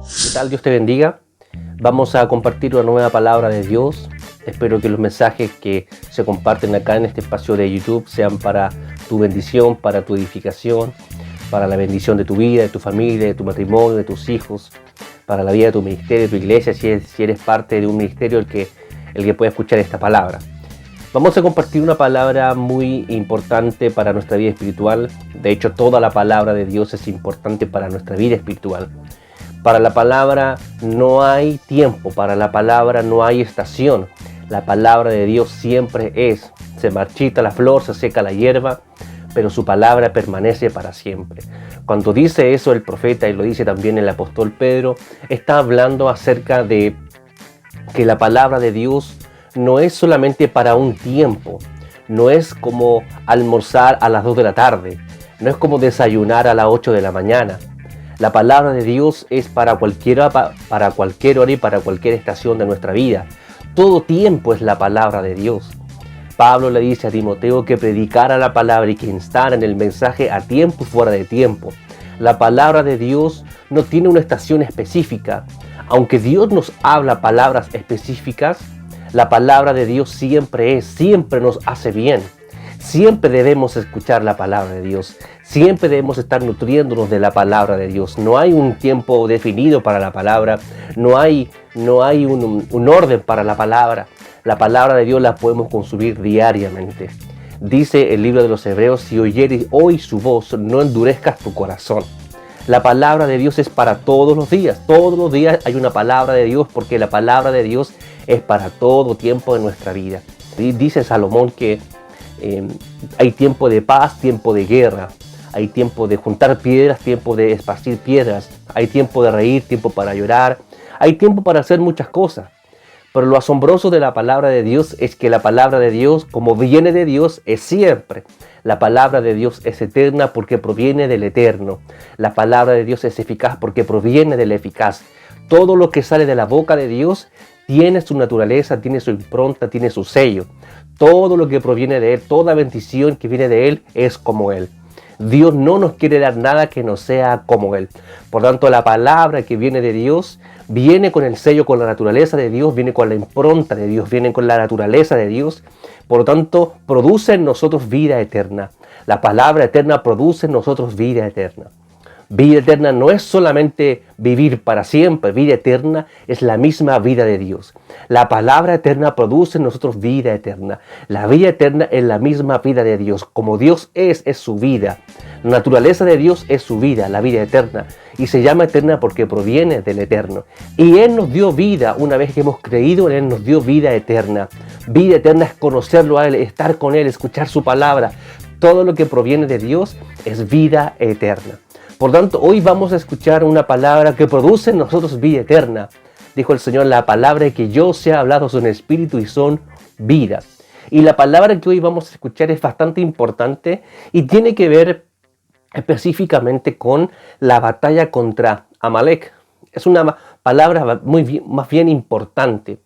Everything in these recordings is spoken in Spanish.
¿Qué tal? Dios te bendiga. Vamos a compartir una nueva palabra de Dios. Espero que los mensajes que se comparten acá en este espacio de YouTube sean para tu bendición, para tu edificación, para la bendición de tu vida, de tu familia, de tu matrimonio, de tus hijos, para la vida de tu ministerio, de tu iglesia, si eres parte de un ministerio el que pueda escuchar esta palabra. Vamos a compartir una palabra muy importante para nuestra vida espiritual. De hecho, toda la palabra de Dios es importante para nuestra vida espiritual. Para la palabra no hay tiempo, para la palabra no hay estación. La palabra de Dios siempre es. Se marchita la flor, se seca la hierba, pero su palabra permanece para siempre. Cuando dice eso el profeta, y lo dice también el apóstol Pedro, está hablando acerca de que la palabra de Dios no es solamente para un tiempo, no es como almorzar a las 2 de la tarde, no es como desayunar a las 8 de la mañana. La palabra de Dios es para cualquier hora y para cualquier estación de nuestra vida. Todo tiempo es la palabra de Dios. Pablo le dice a Timoteo que predicara la palabra y que instara en el mensaje a tiempo y fuera de tiempo. La palabra de Dios no tiene una estación específica. Aunque Dios nos habla palabras específicas, la palabra de Dios siempre nos hace bien. Siempre debemos escuchar la palabra de Dios. Siempre debemos estar nutriéndonos de la palabra de Dios. No hay un tiempo definido para la palabra. No hay un orden para la palabra. La palabra de Dios la podemos consumir diariamente. Dice el libro de los Hebreos: si oyeres hoy su voz, no endurezcas tu corazón. La palabra de Dios es para todos los días. Todos los días hay una palabra de Dios, porque la palabra de Dios es para todo tiempo de nuestra vida. Y dice Salomón que hay tiempo de paz, tiempo de guerra. Hay tiempo de juntar piedras, tiempo de esparcir piedras. Hay tiempo de reír, tiempo para llorar. Hay tiempo para hacer muchas cosas. Pero lo asombroso de la palabra de Dios es que la palabra de Dios, como viene de Dios, es siempre. La palabra de Dios es eterna porque proviene del eterno. La palabra de Dios es eficaz porque proviene del eficaz. Todo lo que sale de la boca de Dios tiene su naturaleza, tiene su impronta, tiene su sello. Todo lo que proviene de Él, toda bendición que viene de Él es como Él. Dios no nos quiere dar nada que no sea como Él. Por tanto, la palabra que viene de Dios viene con el sello, con la naturaleza de Dios, viene con la impronta de Dios, viene con la naturaleza de Dios. Por lo tanto, produce en nosotros vida eterna. La palabra eterna produce en nosotros vida eterna. Vida eterna no es solamente vivir para siempre. Vida eterna es la misma vida de Dios. La palabra eterna produce en nosotros vida eterna. La vida eterna es la misma vida de Dios. Como Dios es su vida. La naturaleza de Dios es su vida, la vida eterna. Y se llama eterna porque proviene del eterno. Y Él nos dio vida una vez que hemos creído en Él, nos dio vida eterna. Vida eterna es conocerlo a Él, estar con Él, escuchar su palabra. Todo lo que proviene de Dios es vida eterna. Por tanto, hoy vamos a escuchar una palabra que produce en nosotros vida eterna. Dijo el Señor: la palabra que yo os he hablado son espíritu y son vida. Y la palabra que hoy vamos a escuchar es bastante importante y tiene que ver específicamente con la batalla contra Amalek. Es una palabra más bien importante.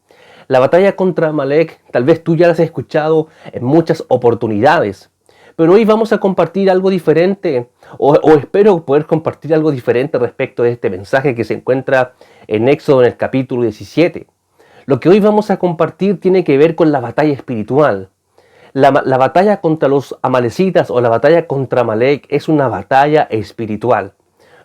La batalla contra Amalek, tal vez tú ya la has escuchado en muchas oportunidades. Pero hoy vamos a compartir algo diferente, o espero poder compartir algo diferente respecto de este mensaje que se encuentra en Éxodo en el capítulo 17. Lo que hoy vamos a compartir tiene que ver con la batalla espiritual. La batalla contra los amalecitas o la batalla contra Amalek es una batalla espiritual.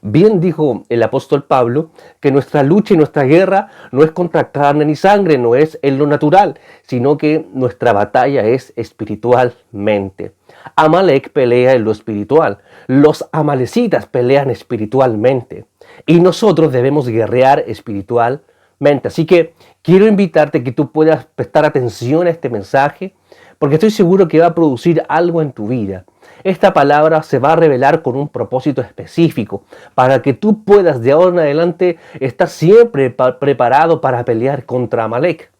Bien dijo el apóstol Pablo que nuestra lucha y nuestra guerra no es contra carne ni sangre, no es en lo natural, sino que nuestra batalla es espiritualmente. Amalek pelea en lo espiritual, los amalecitas pelean espiritualmente y nosotros debemos guerrear espiritualmente. Así que quiero invitarte a que tú puedas prestar atención a este mensaje, porque estoy seguro que va a producir algo en tu vida. Esta palabra se va a revelar con un propósito específico, para que tú puedas de ahora en adelante estar siempre preparado para pelear contra Amalek.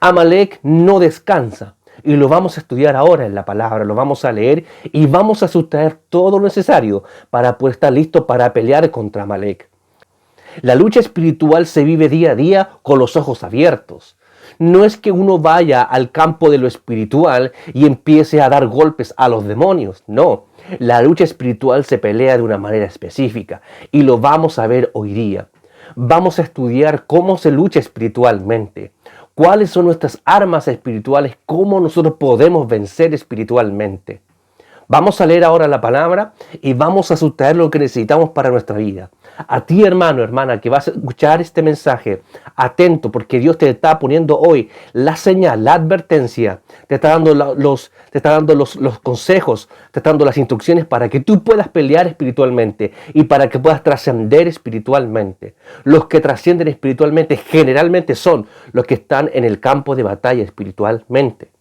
Amalek no descansa, y lo vamos a estudiar ahora en la palabra, lo vamos a leer y vamos a sustraer todo lo necesario para poder estar listo para pelear contra Amalek. La lucha espiritual se vive día a día con los ojos abiertos. No es que uno vaya al campo de lo espiritual y empiece a dar golpes a los demonios, no. La lucha espiritual se pelea de una manera específica y lo vamos a ver hoy día. Vamos a estudiar cómo se lucha espiritualmente, cuáles son nuestras armas espirituales, cómo nosotros podemos vencer espiritualmente. Vamos a leer ahora la palabra y vamos a sustraer lo que necesitamos para nuestra vida. A ti, hermano, hermana, que vas a escuchar este mensaje, atento, porque Dios te está poniendo hoy la señal, la advertencia, te está dando los consejos, te está dando las instrucciones para que tú puedas pelear espiritualmente y para que puedas trascender espiritualmente. Los que trascienden espiritualmente generalmente son los que están en el campo de batalla espiritualmente.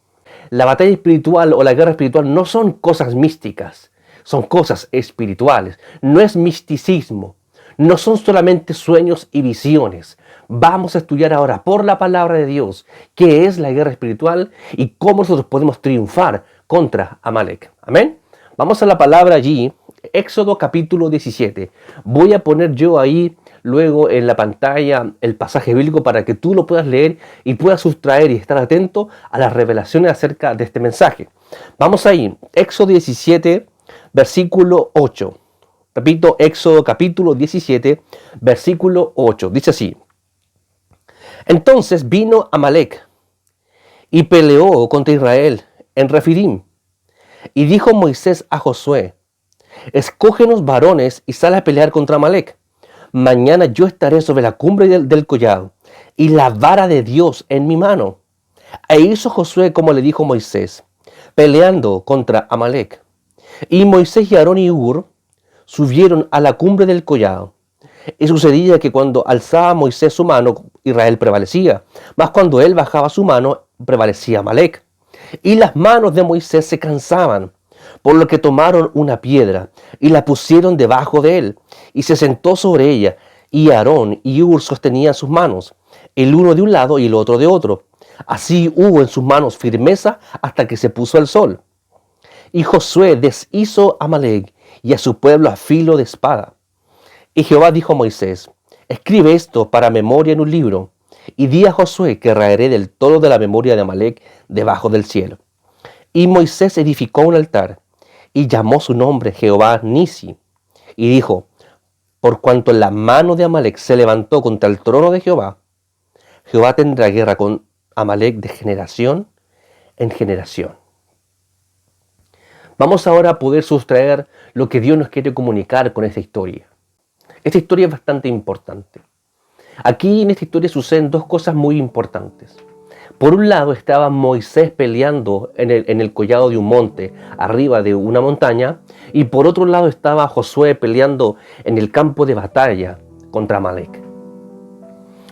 La batalla espiritual o la guerra espiritual no son cosas místicas, son cosas espirituales. No es misticismo, no son solamente sueños y visiones. Vamos a estudiar ahora por la palabra de Dios qué es la guerra espiritual y cómo nosotros podemos triunfar contra Amalek. Amén. Vamos a la palabra allí, Éxodo capítulo 17. Voy a poner yo ahí luego en la pantalla el pasaje bíblico para que tú lo puedas leer y puedas sustraer y estar atento a las revelaciones acerca de este mensaje. Vamos ahí, Éxodo 17, versículo 8. Repito, Éxodo capítulo 17, versículo 8. Dice así: Entonces vino Amalek y peleó contra Israel en Refidim. Y dijo Moisés a Josué: Escógenos varones y sal a pelear contra Amalek. Mañana yo estaré sobre la cumbre del collado y la vara de Dios en mi mano. E hizo Josué como le dijo Moisés, peleando contra Amalek. Y Moisés y Aarón y Hur subieron a la cumbre del collado. Y sucedía que cuando alzaba Moisés su mano, Israel prevalecía, mas cuando él bajaba su mano, prevalecía Amalek. Y las manos de Moisés se cansaban, por lo que tomaron una piedra y la pusieron debajo de él, y se sentó sobre ella, y Aarón y Hur sostenían sus manos, el uno de un lado y el otro de otro. Así hubo en sus manos firmeza hasta que se puso el sol. Y Josué deshizo a Amalek y a su pueblo a filo de espada. Y Jehová dijo a Moisés: Escribe esto para memoria en un libro, y di a Josué que raeré del todo de la memoria de Amalek debajo del cielo. Y Moisés edificó un altar, y llamó su nombre Jehová Nisi, y dijo: Por cuanto la mano de Amalek se levantó contra el trono de Jehová, Jehová tendrá guerra con Amalek de generación en generación. Vamos ahora a poder sustraer lo que Dios nos quiere comunicar con esta historia. Esta historia es bastante importante. Aquí en esta historia suceden dos cosas muy importantes. Por un lado estaba Moisés peleando en el collado de un monte, arriba de una montaña, y por otro lado estaba Josué peleando en el campo de batalla contra Amalek.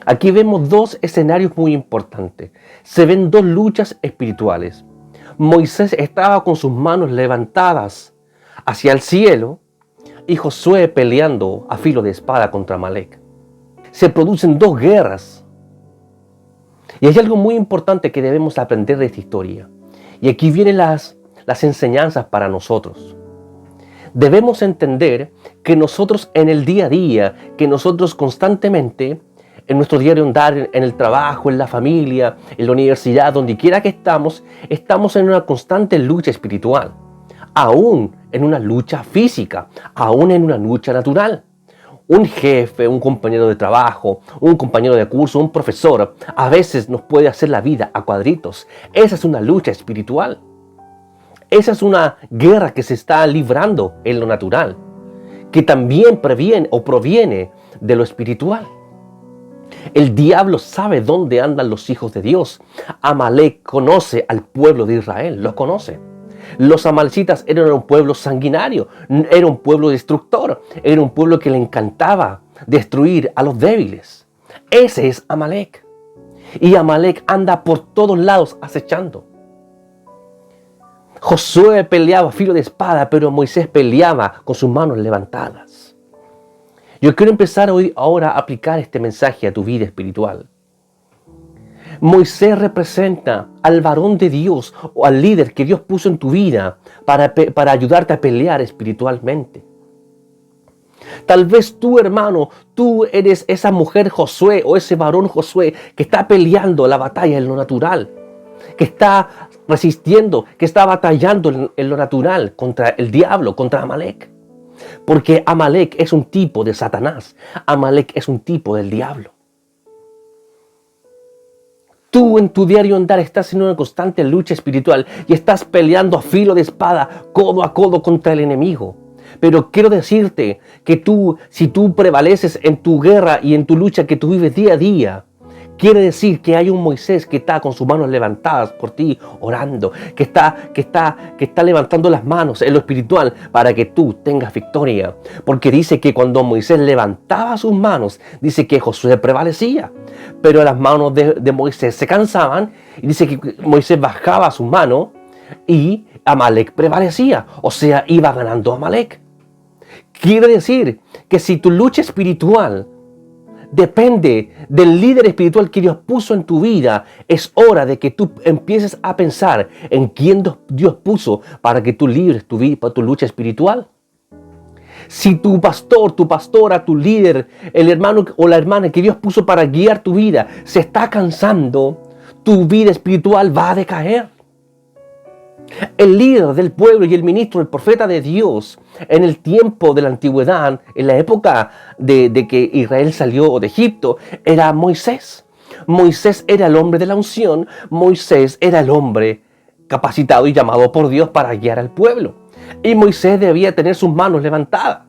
Aquí vemos dos escenarios muy importantes. Se ven dos luchas espirituales. Moisés estaba con sus manos levantadas hacia el cielo y Josué peleando a filo de espada contra Amalek. Se producen dos guerras. Y hay algo muy importante que debemos aprender de esta historia. Y aquí vienen las enseñanzas para nosotros. Debemos entender que nosotros en el día a día, que nosotros constantemente, en nuestro diario andar, en el trabajo, en la familia, en la universidad, donde quiera que estamos en una constante lucha espiritual. Aún en una lucha física, aún en una lucha natural. Un jefe, un compañero de trabajo, un compañero de curso, un profesor, a veces nos puede hacer la vida a cuadritos. Esa es una lucha espiritual. Esa es una guerra que se está librando en lo natural, que también proviene de lo espiritual. El diablo sabe dónde andan los hijos de Dios. Amalek conoce al pueblo de Israel, lo conoce. Los amalecitas eran un pueblo sanguinario, era un pueblo destructor, era un pueblo que le encantaba destruir a los débiles. Ese es Amalek. Y Amalek anda por todos lados acechando. Josué peleaba a filo de espada, pero Moisés peleaba con sus manos levantadas. Yo quiero empezar ahora a aplicar este mensaje a tu vida espiritual. Moisés representa al varón de Dios o al líder que Dios puso en tu vida para ayudarte a pelear espiritualmente. Tal vez tú, hermano, tú eres esa mujer Josué o ese varón Josué que está peleando la batalla en lo natural, que está resistiendo, que está batallando en lo natural contra el diablo, contra Amalek. Porque Amalek es un tipo de Satanás. Amalek es un tipo del diablo. Tú en tu diario andar estás en una constante lucha espiritual y estás peleando a filo de espada, codo a codo contra el enemigo. Pero quiero decirte que si tú prevaleces en tu guerra y en tu lucha que tú vives día a día, quiere decir que hay un Moisés que está con sus manos levantadas por ti, orando, que está levantando las manos en lo espiritual para que tú tengas victoria. Porque dice que cuando Moisés levantaba sus manos, dice que Josué prevalecía. Pero las manos de Moisés se cansaban y dice que Moisés bajaba sus manos y Amalek prevalecía. O sea, iba ganando Amalek. Quiere decir que si tu lucha espiritual depende del líder espiritual que Dios puso en tu vida, es hora de que tú empieces a pensar en quién Dios puso para que tú libres tu vida, para tu lucha espiritual. Si tu pastor, tu pastora, tu líder, el hermano o la hermana que Dios puso para guiar tu vida se está cansando, tu vida espiritual va a decaer. El líder del pueblo y el ministro, el profeta de Dios, en el tiempo de la antigüedad, en la época de que Israel salió de Egipto, era Moisés. Moisés era el hombre de la unción. Moisés era el hombre capacitado y llamado por Dios para guiar al pueblo. Y Moisés debía tener sus manos levantadas.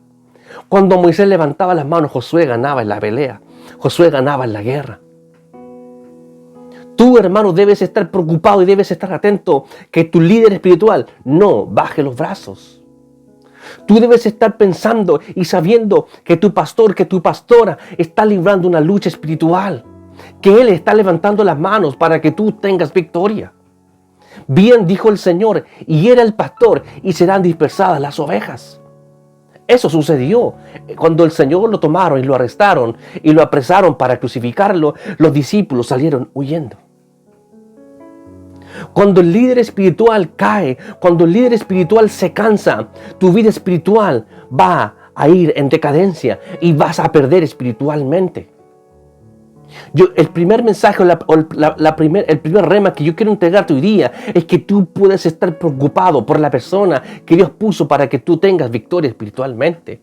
Cuando Moisés levantaba las manos, Josué ganaba en la pelea. Josué ganaba en la guerra. Tú, hermano, debes estar preocupado y debes estar atento que tu líder espiritual no baje los brazos. Tú debes estar pensando y sabiendo que tu pastor, que tu pastora está librando una lucha espiritual. Que Él está levantando las manos para que tú tengas victoria. Bien dijo el Señor, y era el pastor, y serán dispersadas las ovejas. Eso sucedió. Cuando el Señor lo tomaron y lo arrestaron y lo apresaron para crucificarlo, los discípulos salieron huyendo. Cuando el líder espiritual cae, cuando el líder espiritual se cansa, tu vida espiritual va a ir en decadencia y vas a perder espiritualmente. El primer mensaje, el primer rema que yo quiero entregarte hoy día es que tú puedes estar preocupado por la persona que Dios puso para que tú tengas victoria espiritualmente.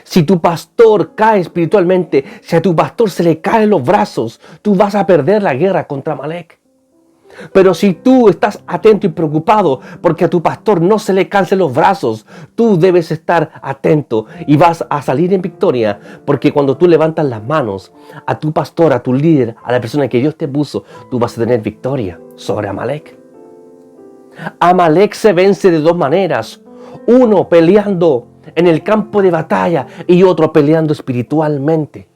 Si tu pastor cae espiritualmente, si a tu pastor se le caen los brazos, tú vas a perder la guerra contra Amalek. Pero si tú estás atento y preocupado porque a tu pastor no se le cansen los brazos, tú debes estar atento y vas a salir en victoria, porque cuando tú levantas las manos a tu pastor, a tu líder, a la persona que Dios te puso, tú vas a tener victoria sobre Amalek. Amalek se vence de dos maneras: uno peleando en el campo de batalla y otro peleando espiritualmente.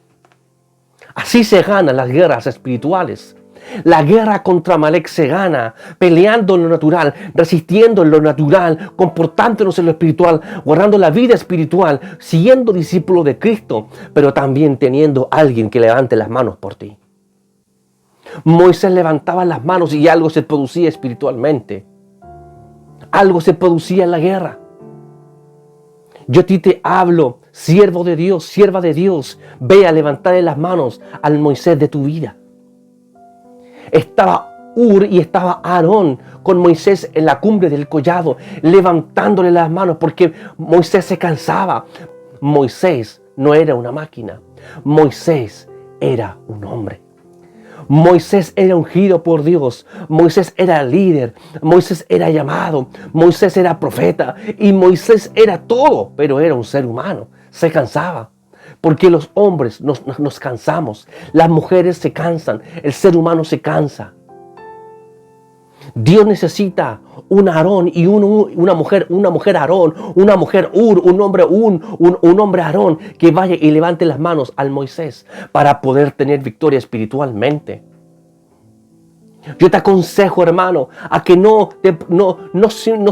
Así se ganan las guerras espirituales. La guerra contra Amalek se gana peleando en lo natural, resistiendo en lo natural, comportándonos en lo espiritual, guardando la vida espiritual, siendo discípulo de Cristo, pero también teniendo a alguien que levante las manos por ti. Moisés levantaba las manos y algo se producía espiritualmente. Algo se producía en la guerra. Yo a ti te hablo, siervo de Dios, sierva de Dios, ve a levantarle las manos al Moisés de tu vida. Estaba Ur y estaba Aarón con Moisés en la cumbre del collado, levantándole las manos porque Moisés se cansaba. Moisés no era una máquina. Moisés era un hombre. Moisés era ungido por Dios. Moisés era líder. Moisés era llamado. Moisés era profeta. Y Moisés era todo, pero era un ser humano. Se cansaba. Porque los hombres nos cansamos. Las mujeres se cansan. El ser humano se cansa. Dios necesita un Aarón y una mujer Aarón, una mujer Ur, un hombre Aarón que vaya y levante las manos al Moisés para poder tener victoria espiritualmente. Yo te aconsejo, hermano, a que no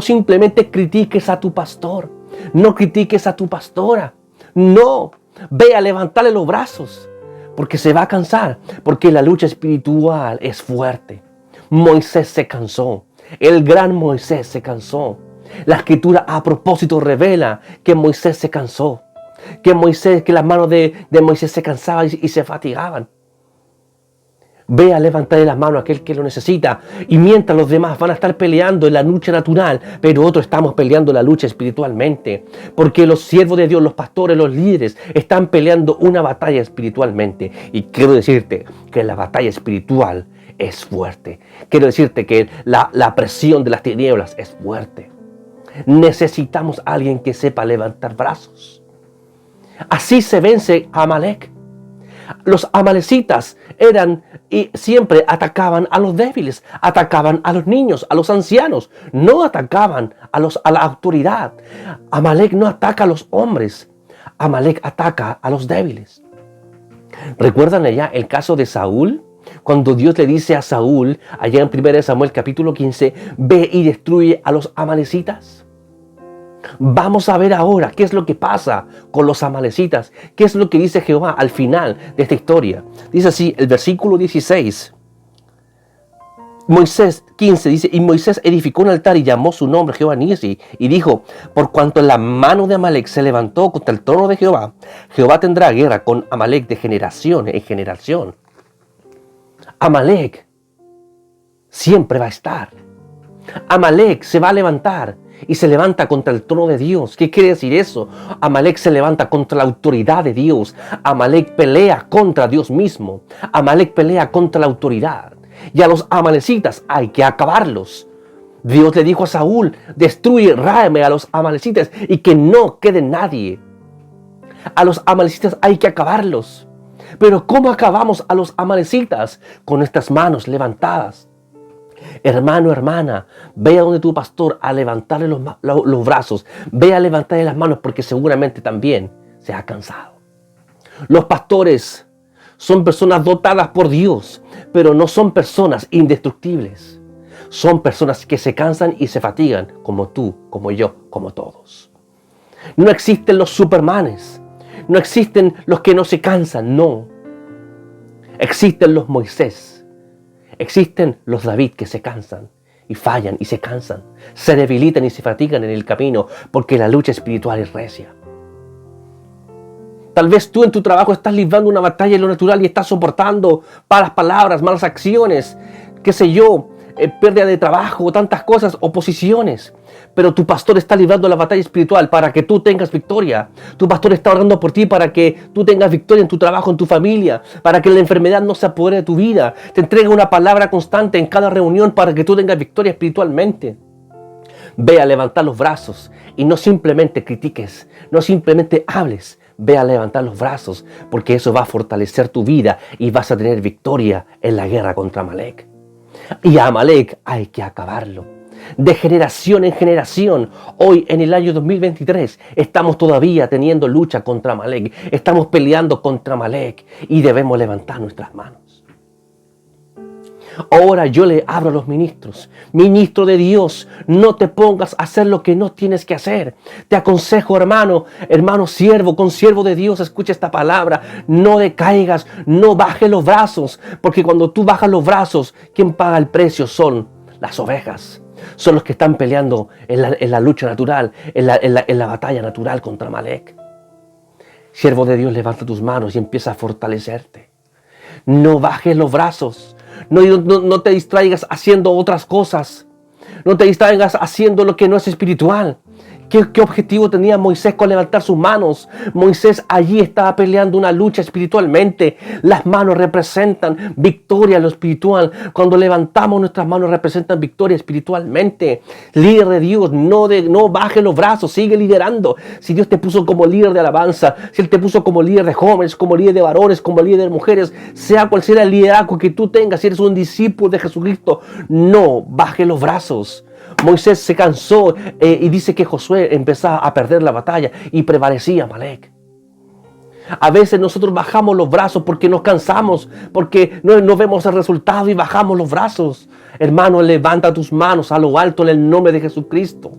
simplemente critiques a tu pastor, no critiques a tu pastora, no. Ve a levantarle los brazos, porque se va a cansar, porque la lucha espiritual es fuerte. Moisés se cansó, el gran Moisés se cansó. La escritura a propósito revela que Moisés se cansó, que las manos de Moisés se cansaban y se fatigaban. Ve a levantarle las manos a aquel que lo necesita. Y mientras los demás van a estar peleando en la lucha natural, pero otros estamos peleando la lucha espiritualmente. Porque los siervos de Dios, los pastores, los líderes, están peleando una batalla espiritualmente. Y quiero decirte que la batalla espiritual es fuerte. Quiero decirte que la presión de las tinieblas es fuerte. Necesitamos a alguien que sepa levantar brazos. Así se vence a Amalek. Los amalecitas eran y siempre atacaban a los débiles, atacaban a los niños, a los ancianos, no atacaban a la autoridad. Amalek no ataca a los hombres, Amalek ataca a los débiles. ¿Recuerdan allá el caso de Saúl? Cuando Dios le dice a Saúl, allá en 1 Samuel capítulo 15, ve y destruye a los amalecitas. Vamos a ver ahora qué es lo que pasa con los amalecitas, qué es lo que dice Jehová al final de esta historia. Dice así, el versículo 16. Moisés 15 dice, y Moisés edificó un altar y llamó su nombre Jehová Nisi, y dijo, por cuanto la mano de Amalek se levantó contra el trono de Jehová, Jehová tendrá guerra con Amalek de generación en generación. Amalek siempre va a estar. Amalek se va a levantar y se levanta contra el trono de Dios. ¿Qué quiere decir eso? Amalek se levanta contra la autoridad de Dios. Amalek pelea contra Dios mismo. Amalek pelea contra la autoridad. Y a los amalecitas hay que acabarlos. Dios le dijo a Saúl, destruye, ráeme a los amalecitas y que no quede nadie. A los amalecitas hay que acabarlos. Pero ¿cómo acabamos a los amalecitas? Con nuestras manos levantadas. Hermano, hermana, ve a donde tu pastor a levantarle los brazos. Ve a levantarle las manos porque seguramente también se ha cansado. Los pastores son personas dotadas por Dios, pero no son personas indestructibles. Son personas que se cansan y se fatigan, como tú, como yo, como todos. No existen los supermanes. No existen los que no se cansan, no. Existen los Moisés. Existen los David que se cansan y fallan y se cansan, se debilitan y se fatigan en el camino porque la lucha espiritual es recia. Tal vez tú en tu trabajo estás librando una batalla en lo natural y estás soportando malas palabras, malas acciones, qué sé yo, pérdida de trabajo, tantas cosas, oposiciones. Pero tu pastor está librando la batalla espiritual para que tú tengas victoria. Tu pastor está orando por ti para que tú tengas victoria en tu trabajo, en tu familia, para que la enfermedad no se apodere de tu vida. Te entrega una palabra constante en cada reunión para que tú tengas victoria espiritualmente. Ve a levantar los brazos y no simplemente critiques, no simplemente hables. Ve a levantar los brazos porque eso va a fortalecer tu vida y vas a tener victoria en la guerra contra Amalek. Y a Amalek hay que acabarlo. De generación en generación, hoy en el año 2023, estamos todavía teniendo lucha contra Amalek. Estamos peleando contra Amalek y debemos levantar nuestras manos. Ahora yo le hablo a los ministros. Ministro de Dios, no te pongas a hacer lo que no tienes que hacer. Te aconsejo, hermano siervo, consiervo de Dios, escucha esta palabra. No decaigas, no bajes los brazos, porque cuando tú bajas los brazos, quien paga el precio son las ovejas. Son los que están peleando en la lucha natural, en la batalla natural contra Amalek. Siervo de Dios, levanta tus manos y empieza a fortalecerte. No bajes los brazos. No te distraigas haciendo otras cosas. No te distraigas haciendo lo que no es espiritual. ¿Qué objetivo tenía Moisés con levantar sus manos? Moisés allí estaba peleando una lucha espiritualmente. Las manos representan victoria en lo espiritual. Cuando levantamos nuestras manos representan victoria espiritualmente. Líder de Dios, no baje los brazos, sigue liderando. Si Dios te puso como líder de alabanza, si Él te puso como líder de jóvenes, como líder de varones, como líder de mujeres, sea cual sea el liderazgo que tú tengas, si eres un discípulo de Jesucristo, no baje los brazos. Moisés se cansó y dice que Josué empezaba a perder la batalla y prevalecía Amalek. A veces nosotros bajamos los brazos porque nos cansamos, porque no vemos el resultado y bajamos los brazos. Hermano, levanta tus manos a lo alto en el nombre de Jesucristo.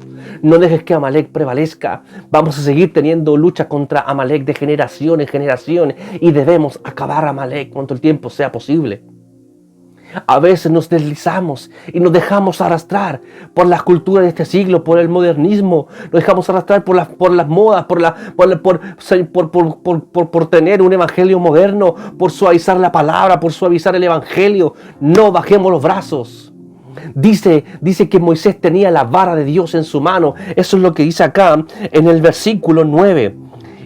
No dejes que Amalek prevalezca. Vamos a seguir teniendo lucha contra Amalek de generación en generación y debemos acabar a Amalek cuanto el tiempo sea posible. A veces nos deslizamos y nos dejamos arrastrar por la cultura de este siglo, por el modernismo. Nos dejamos arrastrar por las modas, por tener un evangelio moderno, por suavizar la palabra, por suavizar el evangelio. No bajemos los brazos. Dice que Moisés tenía la vara de Dios en su mano. Eso es lo que dice acá en el versículo 9.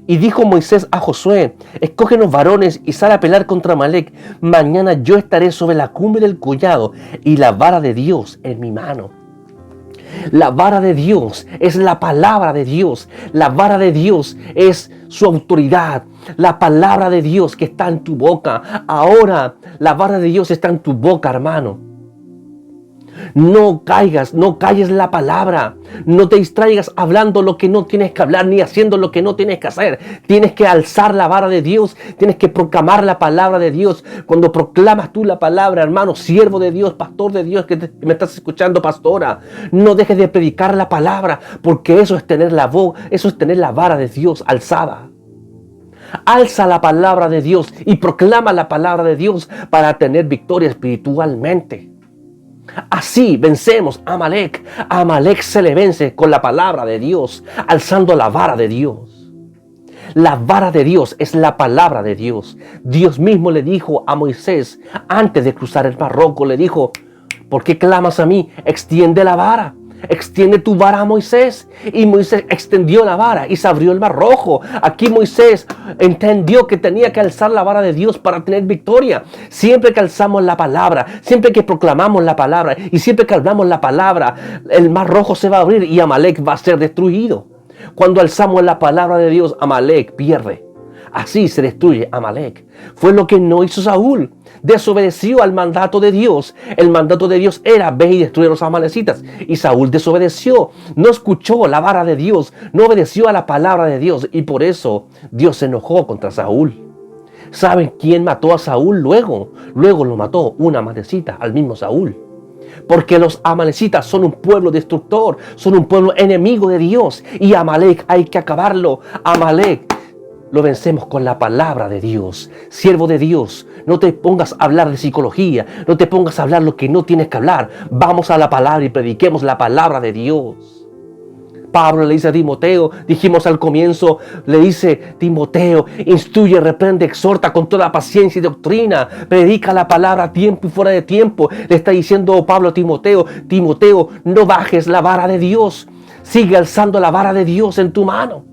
Y dijo Moisés a Josué: escógenos varones y sal a pelear contra Amalec. Mañana yo estaré sobre la cumbre del collado y la vara de Dios en mi mano. La vara de Dios es la palabra de Dios. La vara de Dios es su autoridad. La palabra de Dios que está en tu boca. Ahora la vara de Dios está en tu boca, hermano. No calles la palabra. No te distraigas hablando lo que no tienes que hablar, ni haciendo lo que no tienes que hacer. Tienes que alzar la vara de Dios. Tienes que proclamar la palabra de Dios. Cuando proclamas tú la palabra, hermano, siervo de Dios, pastor de Dios, me estás escuchando, pastora, no dejes de predicar la palabra, porque eso es tener la voz, eso es tener la vara de Dios alzada. Alza la palabra de Dios y proclama la palabra de Dios para tener victoria espiritualmente. Así vencemos a Amalec. A Amalec se le vence con la palabra de Dios, alzando la vara de Dios. La vara de Dios es la palabra de Dios. Dios mismo le dijo a Moisés, antes de cruzar el Mar Rojo, le dijo: ¿por qué clamas a mí? Extiende la vara. Extiende tu vara a Moisés. Y Moisés extendió la vara y se abrió el Mar Rojo. Aquí Moisés entendió que tenía que alzar la vara de Dios para tener victoria. Siempre que alzamos la palabra, siempre que proclamamos la palabra y siempre que hablamos la palabra, el Mar Rojo se va a abrir y Amalec va a ser destruido. Cuando alzamos la palabra de Dios, Amalec pierde. Así se destruye Amalec. Fue lo que no hizo Saúl. Desobedeció al mandato de Dios. El mandato de Dios era: ve y destruye a los amalecitas. Y Saúl desobedeció. No escuchó la vara de Dios. No obedeció a la palabra de Dios. Y por eso Dios se enojó contra Saúl. ¿Saben quién mató a Saúl luego? Luego lo mató una amalecita, al mismo Saúl. Porque los amalecitas son un pueblo destructor. Son un pueblo enemigo de Dios. Y Amalec hay que acabarlo. Amalec lo vencemos con la palabra de Dios. Siervo de Dios, no te pongas a hablar de psicología. No te pongas a hablar lo que no tienes que hablar. Vamos a la palabra y prediquemos la palabra de Dios. Pablo le dice a Timoteo, dijimos al comienzo, le dice: Timoteo, instruye, reprende, exhorta con toda paciencia y doctrina. Predica la palabra a tiempo y fuera de tiempo. Le está diciendo Pablo a Timoteo: Timoteo, no bajes la vara de Dios. Sigue alzando la vara de Dios en tu mano.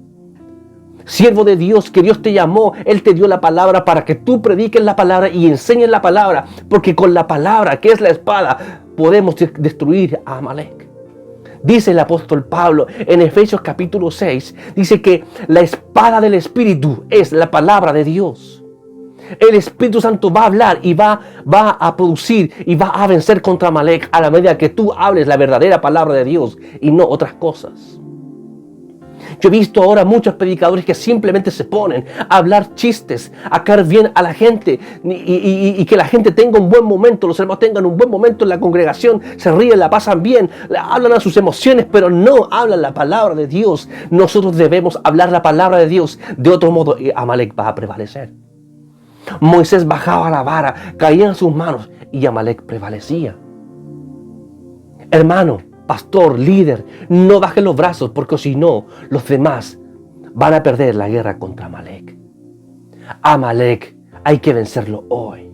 Siervo de Dios, que Dios te llamó, Él te dio la palabra para que tú prediques la palabra y enseñes la palabra, porque con la palabra, que es la espada, podemos destruir a Amalec. Dice el apóstol Pablo en Efesios capítulo 6, dice que la espada del Espíritu es la palabra de Dios. El Espíritu Santo va a hablar y va a producir y va a vencer contra Amalec a la medida que tú hables la verdadera palabra de Dios y no otras cosas. Yo he visto ahora muchos predicadores que simplemente se ponen a hablar chistes, a caer bien a la gente y que la gente tenga un buen momento, los hermanos tengan un buen momento en la congregación, se ríen, la pasan bien, hablan a sus emociones, pero no hablan la palabra de Dios. Nosotros debemos hablar la palabra de Dios, de otro modo Amalec va a prevalecer. Moisés bajaba la vara, caía en sus manos y Amalec prevalecía. Hermano, pastor, líder, no bajes los brazos, porque si no, los demás van a perder la guerra contra Amalec. Amalec hay que vencerlo hoy,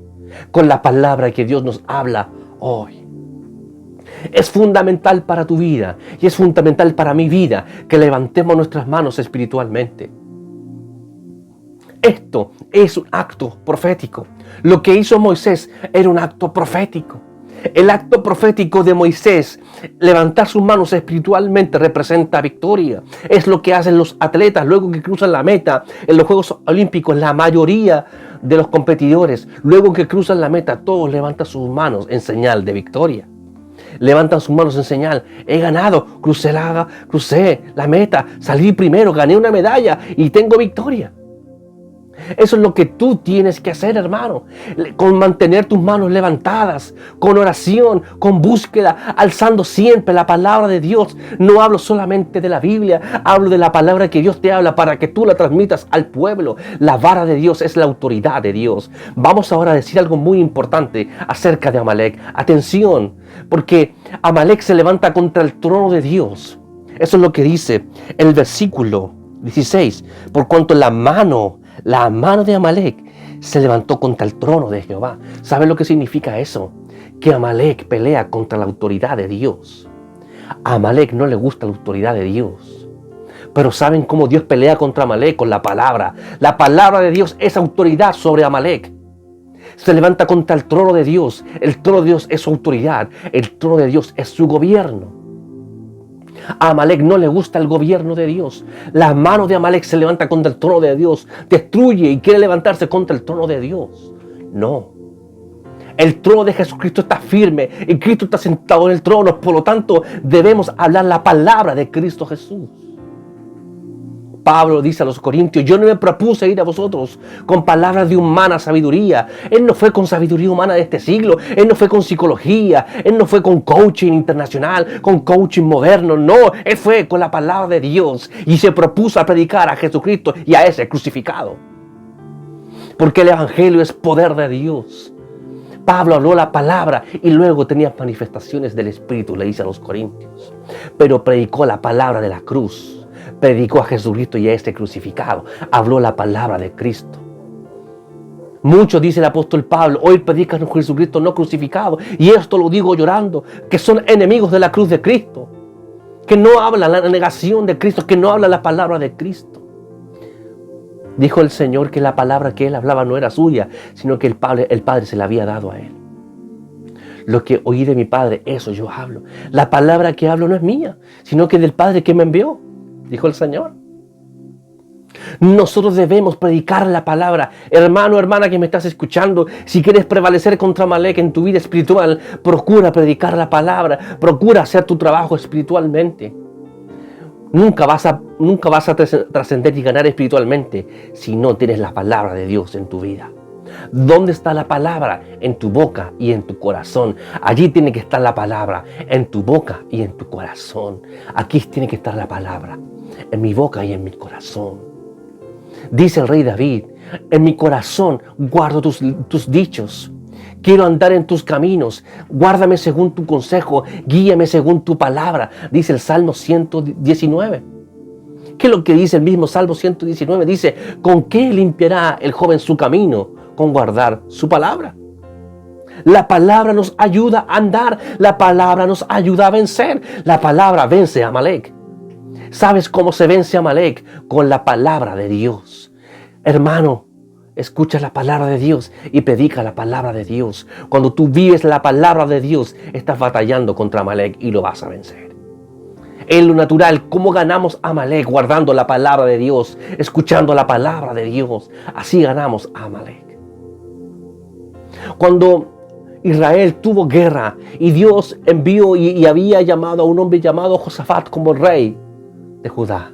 con la palabra que Dios nos habla hoy. Es fundamental para tu vida y es fundamental para mi vida que levantemos nuestras manos espiritualmente. Esto es un acto profético. Lo que hizo Moisés era un acto profético. El acto profético de Moisés, levantar sus manos espiritualmente, representa victoria. Es lo que hacen los atletas luego que cruzan la meta en los Juegos Olímpicos. La mayoría de los competidores, luego que cruzan la meta, todos levantan sus manos en señal de victoria. Levantan sus manos en señal: he ganado, crucé la meta, salí primero, gané una medalla y tengo victoria. Eso es lo que tú tienes que hacer, hermano. Con mantener tus manos levantadas, con oración, con búsqueda, alzando siempre la palabra de Dios. No hablo solamente de la Biblia, hablo de la palabra que Dios te habla para que tú la transmitas al pueblo. La vara de Dios es la autoridad de Dios. Vamos ahora a decir algo muy importante acerca de Amalek. Atención, porque Amalek se levanta contra el trono de Dios. Eso es lo que dice el versículo 16. Por cuanto la mano de Amalek se levantó contra el trono de Jehová. ¿Saben lo que significa eso? Que Amalek pelea contra la autoridad de Dios. A Amalek no le gusta la autoridad de Dios. Pero ¿saben cómo Dios pelea contra Amalek? Con la palabra. La palabra de Dios es autoridad sobre Amalek. Se levanta contra el trono de Dios. El trono de Dios es su autoridad. El trono de Dios es su gobierno. A Amalek no le gusta el gobierno de Dios. La mano de Amalek se levanta contra el trono de Dios, destruye y quiere levantarse contra el trono de Dios. No. El trono de Jesucristo está firme y Cristo está sentado en el trono. Por lo tanto, debemos hablar la palabra de Cristo Jesús. Pablo dice a los corintios: yo no me propuse ir a vosotros con palabras de humana sabiduría. Él no fue con sabiduría humana de este siglo. Él no fue con psicología. Él no fue con coaching internacional, con coaching moderno. No, él fue con la palabra de Dios y se propuso a predicar a Jesucristo y a ese crucificado. Porque el evangelio es poder de Dios. Pablo habló la palabra y luego tenía manifestaciones del Espíritu, le dice a los corintios. Pero predicó la palabra de la cruz. Predicó a Jesucristo y a este crucificado. Habló la palabra de Cristo. Muchos, dice el apóstol Pablo, hoy predican a Jesucristo no crucificado. Y esto lo digo llorando, que son enemigos de la cruz de Cristo. Que no hablan la negación de Cristo, que no hablan la palabra de Cristo. Dijo el Señor que la palabra que él hablaba no era suya, sino que el Padre se la había dado a él. Lo que oí de mi Padre, eso yo hablo. La palabra que hablo no es mía, sino que del Padre que me envió, dijo el Señor. Nosotros debemos predicar la palabra. Hermano, hermana que me estás escuchando, si quieres prevalecer contra Amalek en tu vida espiritual, procura predicar la palabra, procura hacer tu trabajo espiritualmente. Nunca vas a trascender y ganar espiritualmente si no tienes la palabra de Dios en tu vida. ¿Dónde está la palabra? En tu boca y en tu corazón. Allí tiene que estar la palabra, en tu boca y en tu corazón. Aquí tiene que estar la palabra, en mi boca y en mi corazón. Dice el rey David: en mi corazón guardo tus dichos. Quiero andar en tus caminos. Guárdame según tu consejo. Guíame según tu palabra. Dice el Salmo 119. ¿Qué es lo que dice el mismo Salmo 119? Dice: ¿con qué limpiará el joven su camino? Con guardar su palabra. La palabra nos ayuda a andar. La palabra nos ayuda a vencer. La palabra vence a Amalek. ¿Sabes cómo se vence a Amalek? Con la palabra de Dios. Hermano, escucha la palabra de Dios y predica la palabra de Dios. Cuando tú vives la palabra de Dios, estás batallando contra Amalek y lo vas a vencer. En lo natural, ¿cómo ganamos a Amalek? Guardando la palabra de Dios, escuchando la palabra de Dios. Así ganamos a Amalek. Cuando Israel tuvo guerra y Dios envió y había llamado a un hombre llamado Josafat como rey de Judá,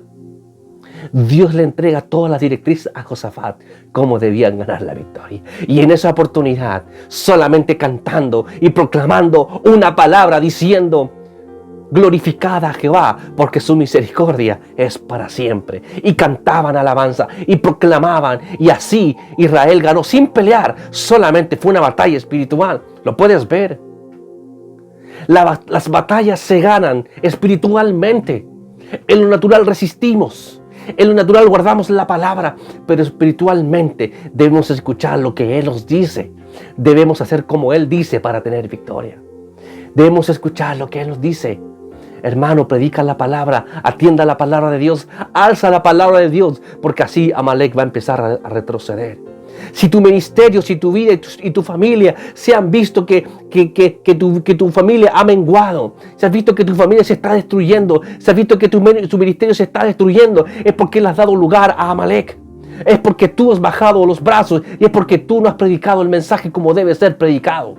Dios le entrega todas las directrices a Josafat cómo debían ganar la victoria. Y en esa oportunidad, solamente cantando y proclamando una palabra diciendo: glorificada a Jehová, porque su misericordia es para siempre. Y cantaban alabanza y proclamaban, y así Israel ganó sin pelear. Solamente fue una batalla espiritual. ¿Lo puedes ver? Las batallas se ganan espiritualmente. En lo natural resistimos. En lo natural guardamos la palabra, pero espiritualmente debemos escuchar lo que Él nos dice. Debemos hacer como Él dice para tener victoria. Debemos escuchar lo que Él nos dice. Hermano, predica la palabra, atienda la palabra de Dios, alza la palabra de Dios, porque así Amalek va a empezar a retroceder. Si tu ministerio, si tu vida y tu familia se han visto que tu familia ha menguado, si has visto que tu familia se está destruyendo, si has visto que tu ministerio se está destruyendo, es porque le has dado lugar a Amalek. Es porque tú has bajado los brazos y es porque tú no has predicado el mensaje como debe ser predicado.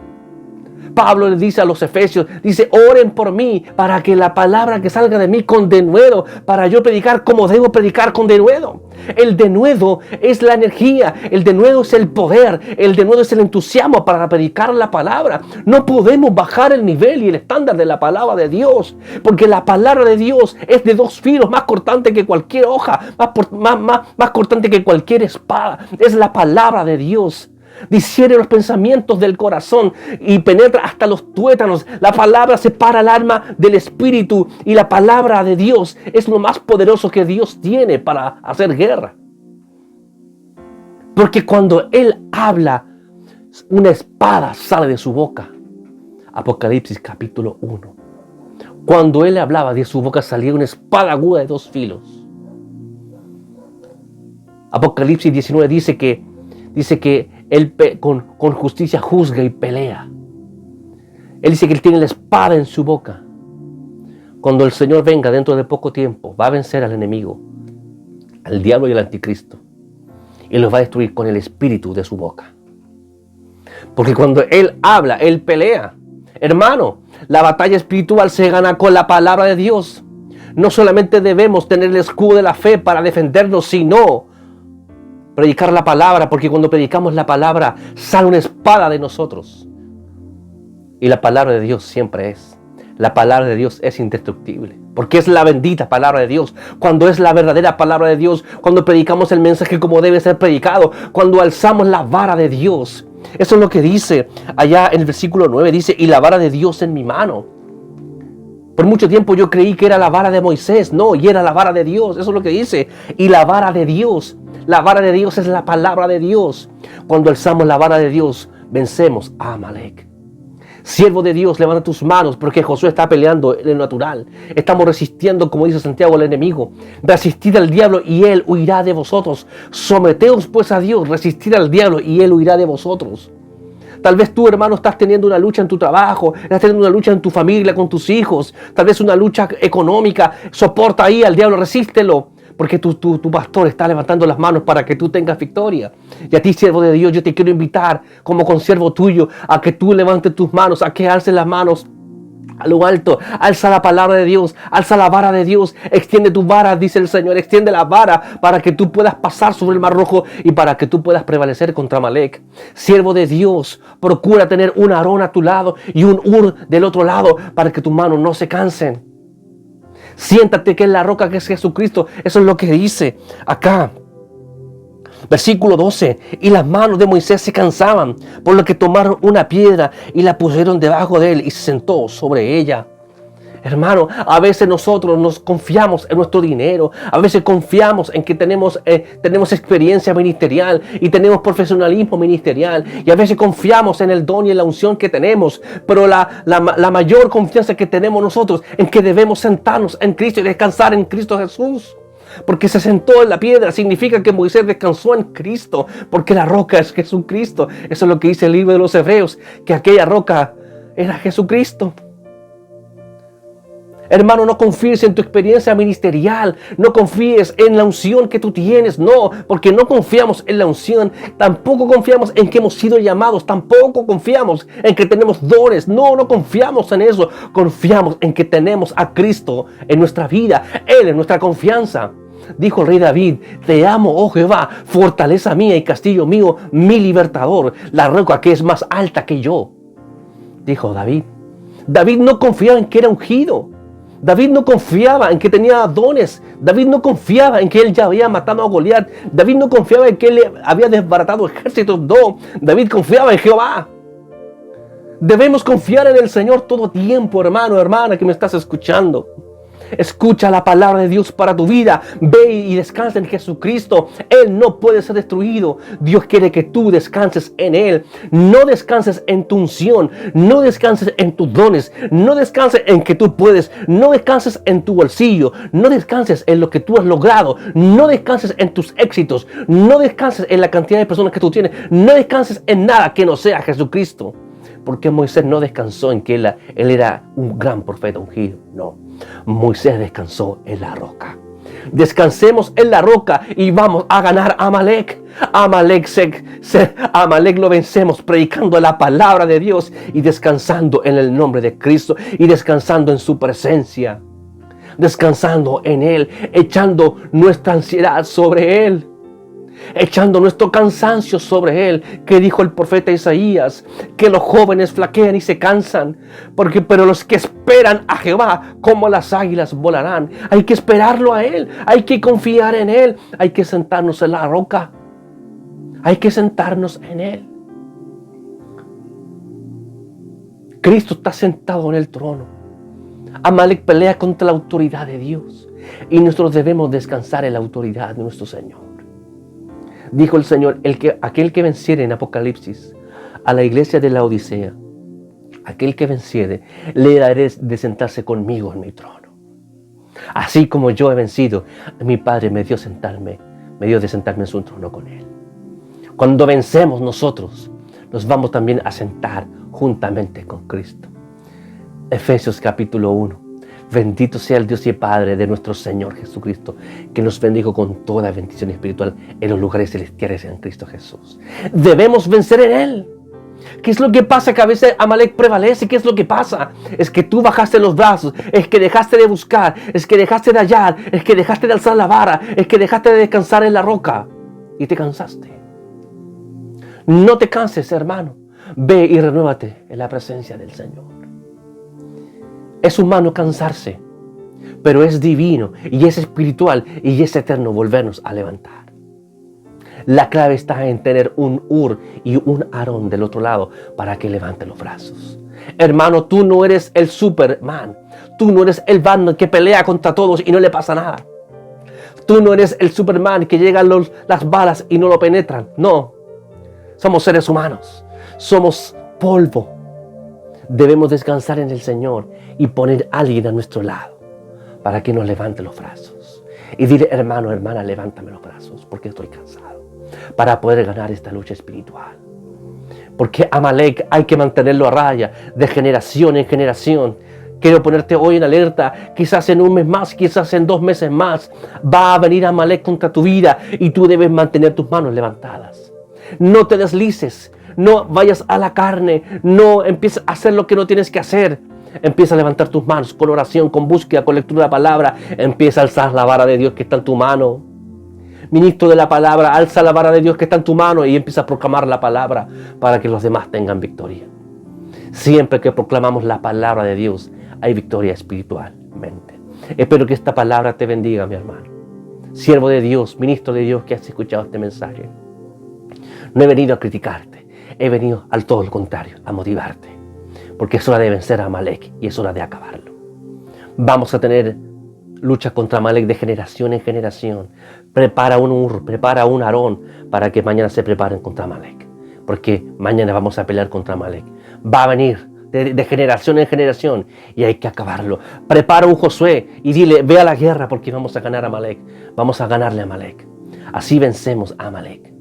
Pablo le dice a los efesios, dice, oren por mí para que la palabra que salga de mí con denuedo, para yo predicar como debo predicar con denuedo. El denuedo es la energía, el denuedo es el poder, el denuedo es el entusiasmo para predicar la palabra. No podemos bajar el nivel y el estándar de la palabra de Dios, porque la palabra de Dios es de dos filos, más cortante que cualquier hoja, más cortante que cualquier espada. Es la palabra de Dios. Discierne los pensamientos del corazón y penetra hasta los tuétanos. La palabra separa el alma del espíritu, y la palabra de Dios es lo más poderoso que Dios tiene para hacer guerra. Porque cuando Él habla, una espada sale de su boca. Apocalipsis capítulo 1. Cuando Él hablaba, de su boca salía una espada aguda de dos filos. Apocalipsis 19 dice que Él con justicia juzga y pelea. Él dice que Él tiene la espada en su boca. Cuando el Señor venga dentro de poco tiempo, va a vencer al enemigo, al diablo y al anticristo, y los va a destruir con el espíritu de su boca. Porque cuando Él habla, Él pelea. Hermano, la batalla espiritual se gana con la palabra de Dios. No solamente debemos tener el escudo de la fe para defendernos, sino predicar la palabra, porque cuando predicamos la palabra sale una espada de nosotros. Y la palabra de Dios siempre es. La palabra de Dios es indestructible, porque es la bendita palabra de Dios. Cuando es la verdadera palabra de Dios, cuando predicamos el mensaje como debe ser predicado, cuando alzamos la vara de Dios. Eso es lo que dice allá en el versículo 9, dice, y la vara de Dios en mi mano. Por mucho tiempo yo creí que era la vara de Moisés, no, y era la vara de Dios. Eso es lo que dice, y la vara de Dios. La vara de Dios es la palabra de Dios. Cuando alzamos la vara de Dios, vencemos a Amalek. Siervo de Dios, levanta tus manos, porque Josué está peleando en el natural. Estamos resistiendo, como dice Santiago, al enemigo. Resistid al diablo y él huirá de vosotros. Someteos pues a Dios, resistid al diablo y él huirá de vosotros. Tal vez tú, hermano, estás teniendo una lucha en tu trabajo, estás teniendo una lucha en tu familia, con tus hijos, tal vez una lucha económica. Soporta ahí al diablo, resístelo, porque tu pastor está levantando las manos para que tú tengas victoria. Y a ti, siervo de Dios, yo te quiero invitar como consiervo tuyo a que tú levantes tus manos, a que alces las manos a lo alto. Alza la palabra de Dios, alza la vara de Dios, extiende tu vara, dice el Señor, extiende la vara para que tú puedas pasar sobre el mar rojo y para que tú puedas prevalecer contra Amalek. Siervo de Dios, procura tener un Aarón a tu lado y un Ur del otro lado para que tus manos no se cansen. Siéntate que es la roca que es Jesucristo. Eso es lo que dice acá. Versículo 12. Y las manos de Moisés se cansaban, por lo que tomaron una piedra y la pusieron debajo de él y se sentó sobre ella. Hermano, a veces nosotros nos confiamos en nuestro dinero, a veces confiamos en que tenemos experiencia ministerial y tenemos profesionalismo ministerial, y a veces confiamos en el don y en la unción que tenemos, pero la mayor confianza que tenemos nosotros es que debemos sentarnos en Cristo y descansar en Cristo Jesús. Porque se sentó en la piedra significa que Moisés descansó en Cristo, porque la roca es Jesucristo. Eso es lo que dice el libro de los Hebreos, que aquella roca era Jesucristo. Hermano, no confíes en tu experiencia ministerial, no confíes en la unción que tú tienes, no, porque no confiamos en la unción, tampoco confiamos en que hemos sido llamados, tampoco confiamos en que tenemos dones, no confiamos en eso, confiamos en que tenemos a Cristo en nuestra vida, Él es nuestra confianza. Dijo el rey David, te amo, oh Jehová, fortaleza mía y castillo mío, mi libertador, la roca que es más alta que yo. Dijo David. David no confiaba en que era ungido. David no confiaba en que tenía dones. David no confiaba en que él ya había matado a Goliat. David no confiaba en que él había desbaratado ejércitos. No, David confiaba en Jehová. Debemos confiar en el Señor todo tiempo, hermano, hermana, que me estás escuchando. Escucha la palabra de Dios para tu vida. Ve y descansa en Jesucristo. Él no puede ser destruido. Dios quiere que tú descanses en Él. No descanses en tu unción. No descanses en tus dones. No descanses en que tú puedes. No descanses en tu bolsillo. No descanses en lo que tú has logrado. No descanses en tus éxitos. No descanses en la cantidad de personas que tú tienes. No descanses en nada que no sea Jesucristo. Porque Moisés no descansó en que él era un gran profeta ungido. No, Moisés descansó en la roca. Descansemos en la roca y vamos a ganar a Amalek. Amalek lo vencemos predicando la palabra de Dios y descansando en el nombre de Cristo y descansando en su presencia. Descansando en Él, echando nuestra ansiedad sobre Él, echando nuestro cansancio sobre Él, que dijo el profeta Isaías, que los jóvenes flaquean y se cansan, pero los que esperan a Jehová, como las águilas volarán. Hay que esperarlo a Él, hay que confiar en Él, hay que sentarnos en la roca, hay que sentarnos en Él. Cristo está sentado en el trono. Amalek pelea contra la autoridad de Dios y nosotros debemos descansar en la autoridad de nuestro Señor. Dijo el Señor, aquel que venciere en Apocalipsis a la iglesia de la Odisea, aquel que venciere, le daré de sentarse conmigo en mi trono. Así como yo he vencido, mi Padre me dio de sentarme en su trono con Él. Cuando vencemos nosotros, nos vamos también a sentar juntamente con Cristo. Efesios capítulo 1. Bendito sea el Dios y Padre de nuestro Señor Jesucristo, que nos bendijo con toda bendición espiritual en los lugares celestiales en Cristo Jesús. Debemos vencer en Él. ¿Qué es lo que pasa? Que a veces Amalek prevalece. ¿Qué es lo que pasa? Es que tú bajaste los brazos, es que dejaste de buscar, es que dejaste de hallar, es que dejaste de alzar la vara, es que dejaste de descansar en la roca y te cansaste. No te canses, hermano. Ve y renuévate en la presencia del Señor. Es humano cansarse, pero es divino y es espiritual y es eterno volvernos a levantar. La clave está en tener un Ur y un Aarón del otro lado para que levante los brazos. Hermano, tú no eres el Superman. Tú no eres el Batman que pelea contra todos y no le pasa nada. Tú no eres el Superman que llegan las balas y no lo penetran. No, somos seres humanos. Somos polvo. Debemos descansar en el Señor y poner a alguien a nuestro lado para que nos levante los brazos. Y dile, hermano, hermana, levántame los brazos porque estoy cansado. Para poder ganar esta lucha espiritual. Porque Amalek hay que mantenerlo a raya de generación en generación. Quiero ponerte hoy en alerta. Quizás en un mes más, quizás en 2 meses más, va a venir Amalek contra tu vida y tú debes mantener tus manos levantadas. No te deslices. No vayas a la carne, no empieces a hacer lo que no tienes que hacer. Empieza a levantar tus manos con oración, con búsqueda, con lectura de la palabra. Empieza a alzar la vara de Dios que está en tu mano. Ministro de la palabra, alza la vara de Dios que está en tu mano y empieza a proclamar la palabra para que los demás tengan victoria. Siempre que proclamamos la palabra de Dios, hay victoria espiritualmente. Espero que esta palabra te bendiga, mi hermano. Siervo de Dios, ministro de Dios que has escuchado este mensaje. No he venido a criticarte. He venido al todo lo contrario, a motivarte. Porque es hora de vencer a Amalek y es hora de acabarlo. Vamos a tener lucha contra Amalek de generación en generación. Prepara un Ur, prepara un Aarón para que mañana se preparen contra Amalek. Porque mañana vamos a pelear contra Amalek. Va a venir de generación en generación y hay que acabarlo. Prepara un Josué y dile, ve a la guerra porque vamos a ganar a Amalek. Vamos a ganarle a Amalek. Así vencemos a Amalek.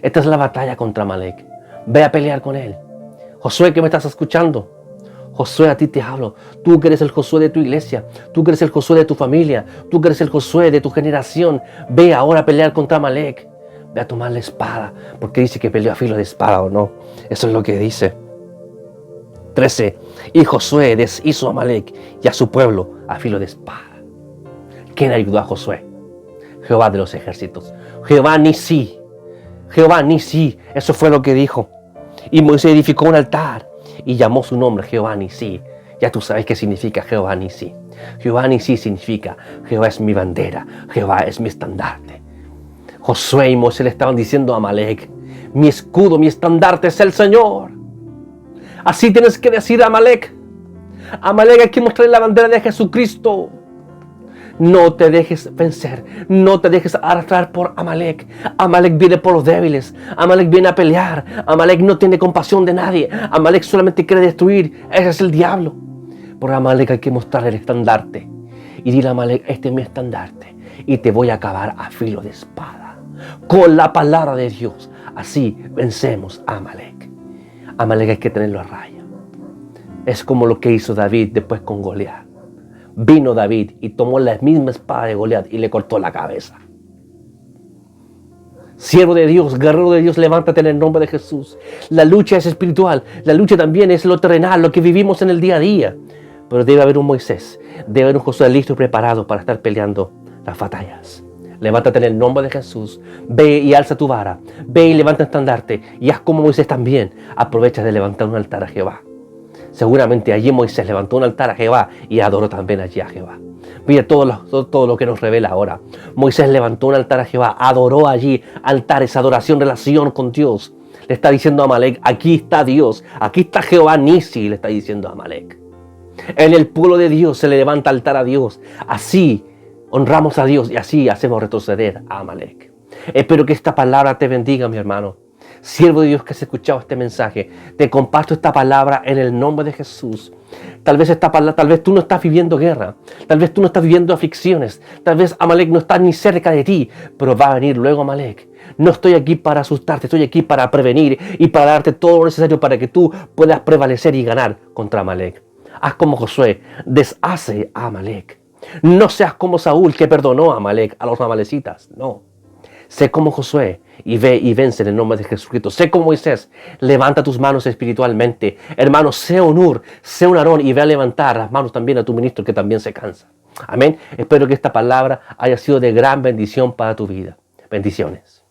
Esta es la batalla contra Amalek. Ve a pelear con él. Josué, que me estás escuchando. Josué, a ti te hablo. Tú que eres el Josué de tu iglesia. Tú que eres el Josué de tu familia. Tú que eres el Josué de tu generación. Ve ahora a pelear contra Amalek. Ve a tomar la espada. Porque dice que peleó a filo de espada o no. Eso es lo que dice. 13. Y Josué deshizo a Amalek y a su pueblo a filo de espada. ¿Quién ayudó a Josué? Jehová de los ejércitos. Jehová Nisí. Jehová Nisí. Eso fue lo que dijo. Y Moisés edificó un altar y llamó su nombre Jehová Nisí. Ya tú sabes qué significa Jehová Nisí. Jehová Nisí significa Jehová es mi bandera, Jehová es mi estandarte. Josué y Moisés le estaban diciendo a Amalek, mi escudo, mi estandarte es el Señor. Así tienes que decir a Amalek. Amalek, hay que mostrarle la bandera de Jesucristo. No te dejes vencer, no te dejes arrastrar por Amalek. Amalek viene por los débiles, Amalek viene a pelear, Amalek no tiene compasión de nadie, Amalek solamente quiere destruir, ese es el diablo. Por Amalek hay que mostrarle el estandarte y dile a Amalek, este es mi estandarte y te voy a acabar a filo de espada. Con la palabra de Dios, así vencemos a Amalek. Amalek hay que tenerlo a raya. Es como lo que hizo David después con Goliat. vino David y tomó la misma espada de Goliat y le cortó la cabeza. Siervo de Dios, guerrero de Dios, levántate en el nombre de Jesús. La lucha es espiritual, la lucha también es lo terrenal, lo que vivimos en el día a día. Pero debe haber un Moisés, debe haber un Josué listo y preparado para estar peleando las batallas. Levántate en el nombre de Jesús, ve y alza tu vara, ve y levanta el estandarte y haz como Moisés también. Aprovecha de levantar un altar a Jehová. Seguramente allí Moisés levantó un altar a Jehová y adoró también allí a Jehová. Mira todo lo que nos revela ahora. Moisés levantó un altar a Jehová, adoró allí altares, adoración, relación con Dios. Le está diciendo a Amalek, aquí está Dios, aquí está Jehová Nisi, le está diciendo a Amalek. En el pueblo de Dios se le levanta altar a Dios. Así honramos a Dios y así hacemos retroceder a Amalek. Espero que esta palabra te bendiga, mi hermano. Siervo de Dios que has escuchado este mensaje, te comparto esta palabra en el nombre de Jesús. Tal vez tú no estás viviendo guerra, tal vez tú no estás viviendo aflicciones, tal vez Amalek no está ni cerca de ti, pero va a venir luego Amalek. No estoy aquí para asustarte, estoy aquí para prevenir y para darte todo lo necesario para que tú puedas prevalecer y ganar contra Amalek. Haz como Josué, deshace a Amalek. No seas como Saúl que perdonó a Amalek, a los amalecitas, no. Sé como Josué y ve y vence en el nombre de Jesucristo. Sé como Moisés, levanta tus manos espiritualmente. Hermano, sé un Ur, sé un Aarón y ve a levantar las manos también a tu ministro que también se cansa. Amén. Espero que esta palabra haya sido de gran bendición para tu vida. Bendiciones.